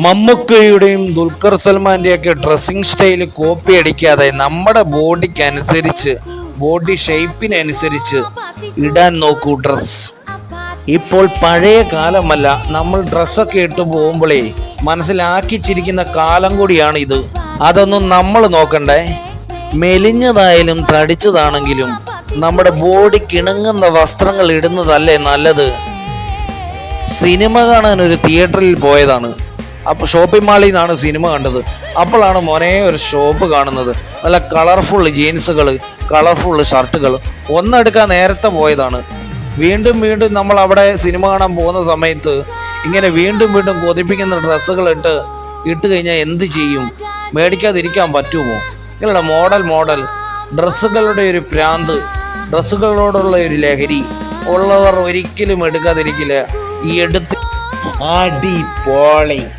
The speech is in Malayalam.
മമ്മൂക്കയുടെയും ദുൽഖർ സൽമാന്റെയൊക്കെ ഡ്രസ്സിങ് സ്റ്റൈല് കോപ്പി അടിക്കാതെ നമ്മുടെ ബോഡിക്ക് അനുസരിച്ച്, ബോഡി ഷേപ്പിനനുസരിച്ച് ഇടാൻ നോക്കൂ ഡ്രസ്. ഇപ്പോൾ പഴയ കാലമല്ല, നമ്മൾ ഡ്രസ്സൊക്കെ ഇട്ട് പോകുമ്പോഴേ മനസ്സിലാക്കിച്ചിരിക്കുന്ന കാലം കൂടിയാണ് ഇത്. അതൊന്നും നമ്മൾ നോക്കണ്ടേ. മെലിഞ്ഞതായാലും തടിച്ചതാണെങ്കിലും നമ്മുടെ ബോഡിക്ക് ഇണങ്ങുന്ന വസ്ത്രങ്ങൾ ഇടുന്നതല്ലേ നല്ലത്. സിനിമ കാണാൻ ഒരു തിയേറ്ററിൽ പോയതാണ്. അപ്പോൾ ഷോപ്പിംഗ് മാളിൽ നിന്നാണ് സിനിമ കണ്ടത്. അപ്പോഴാണ് മോനെ ഒരു ഷോപ്പ് കാണുന്നത്. നല്ല കളർഫുൾ ജീൻസുകൾ, കളർഫുൾ ഷർട്ടുകൾ. ഒന്നെടുക്കാൻ നേരത്തെ പോയതാണ്. വീണ്ടും വീണ്ടും നമ്മൾ അവിടെ സിനിമ കാണാൻ പോകുന്ന സമയത്ത് ഇങ്ങനെ വീണ്ടും വീണ്ടും കൊതിപ്പിക്കുന്ന ഡ്രസ്സുകൾ ഇട്ട് കഴിഞ്ഞാൽ എന്ത് ചെയ്യും? മേടിക്കാതിരിക്കാൻ പറ്റുമോ? ഇല്ല, മോഡൽ ഡ്രസ്സുകളുടെ ഒരു ഭ്രാന്ത്, ഡ്രസ്സുകളോടുള്ള ഒരു ലഹരി ഉള്ളവർ ഒരിക്കലും എടുക്കാതിരിക്കില്ല. ഈ എടുത്ത് അടിപൊളി.